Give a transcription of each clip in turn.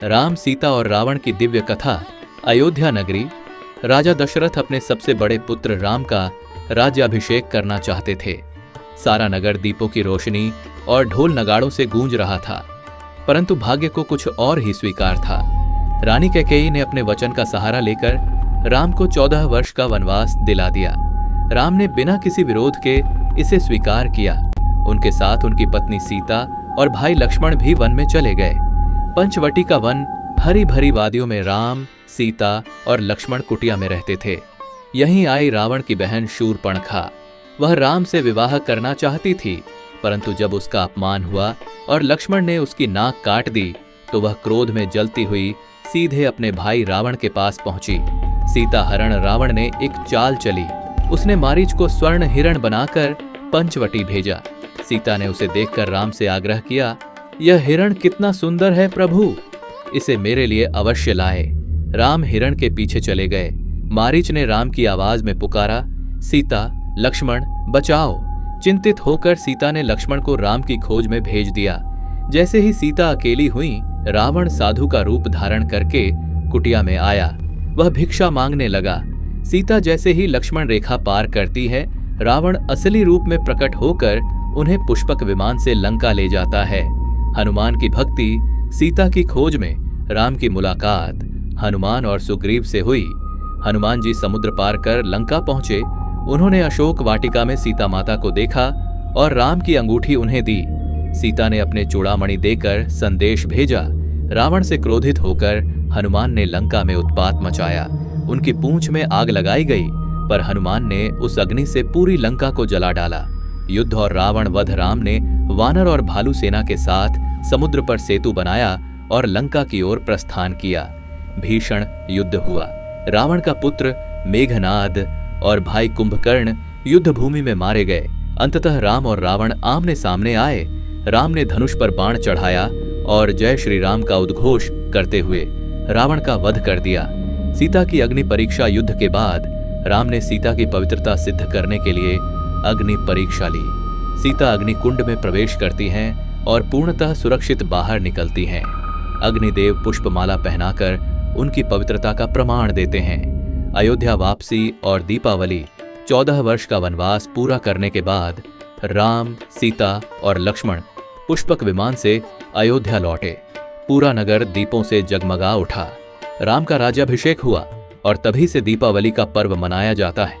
राम, सीता और रावण की दिव्य कथा। अयोध्या नगरी। राजा दशरथ अपने सबसे बड़े पुत्र राम का राज्याभिषेक करना चाहते थे। सारा नगर दीपों की रोशनी और ढोल नगाड़ों से गूंज रहा था, परंतु भाग्य को कुछ और ही स्वीकार था। रानी कैकेयी ने अपने वचन का सहारा लेकर राम को 14 वर्ष का वनवास दिला दिया। राम ने बिना किसी विरोध के इसे स्वीकार किया। उनके साथ उनकी पत्नी सीता और भाई लक्ष्मण भी वन में चले गए। पंचवटी का वन हरी भरी वादियों में राम, सीता और लक्ष्मण कुटिया में रहते थे। यहीं आई रावण की बहन शूर्पणखा। वह राम से विवाह करना चाहती थी, परंतु जब उसका अपमान हुआ और लक्ष्मण ने उसकी नाक काट दी तो वह क्रोध में जलती हुई सीधे अपने भाई रावण के पास पहुंची। सीता हरण रावण ने एक चाल चली। उसने मारीच को स्वर्ण हिरण बनाकर पंचवटी भेजा। सीता ने उसे देखकर राम से आग्रह किया, यह हिरण कितना सुंदर है प्रभु, इसे मेरे लिए अवश्य लाए। राम हिरण के पीछे चले गए। मारीच ने राम की आवाज में पुकारा, सीता, लक्ष्मण, बचाओ। चिंतित होकर सीता ने लक्ष्मण को राम की खोज में भेज दिया। जैसे ही सीता अकेली हुई, रावण साधु का रूप धारण करके कुटिया में आया। वह भिक्षा मांगने लगा। सीता जैसे ही लक्ष्मण रेखा पार करती है, रावण असली रूप में प्रकट होकर उन्हें पुष्पक विमान से लंका ले जाता है। हनुमान की भक्ति, सीता की खोज में राम की मुलाकात हनुमान और सुग्रीव से हुई। हनुमान जी समुद्र पार कर लंका पहुंचे। उन्होंने अशोक वाटिका में सीता माता को देखा और राम की अंगूठी उन्हें दी। सीता ने अपने चूड़ामणि देकर संदेश भेजा। रावण से क्रोधित होकर हनुमान ने लंका में उत्पात मचाया। उनकी पूंछ में आग लगाई गई, पर हनुमान ने उस अग्नि से पूरी लंका को जला डाला। युद्ध और रावण वध। राम ने वानर और भालू सेना के साथ समुद्र पर सेतु बनाया और लंका की ओर प्रस्थान किया। भीषण युद्ध हुआ। रावण का पुत्र मेघनाद और भाई कुंभकर्ण युद्ध भूमि में मारे गए। अंततः राम और रावण आमने सामने आए। राम ने धनुष पर बाण चढ़ाया और जय श्री राम का उद्घोष करते हुए रावण का वध कर दिया। सीता की अग्नि परीक्षा युद्ध के बाद राम ने सीता की पवित्रता सिद्ध करने के लिए अग्नि परीक्षा ली। सीता अग्नि कुंड में प्रवेश करती हैं और पूर्णतः सुरक्षित बाहर निकलती हैं। अग्निदेव पुष्पमाला पहनाकर उनकी पवित्रता का प्रमाण देते हैं। अयोध्या वापसी और दीपावली। 14 वर्ष का वनवास पूरा करने के बाद राम, सीता और लक्ष्मण पुष्पक विमान से अयोध्या लौटे। पूरा नगर दीपों से जगमगा उठा। राम का राज्याभिषेक हुआ और तभी से दीपावली का पर्व मनाया जाता है।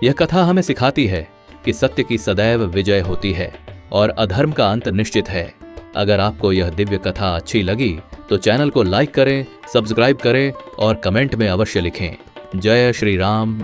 यह कथा हमें सिखाती है कि सत्य की सदैव विजय होती है और अधर्म का अंत निश्चित है। अगर आपको यह दिव्य कथा अच्छी लगी तो चैनल को लाइक करें, सब्सक्राइब करें और कमेंट में अवश्य लिखें। जय श्री राम।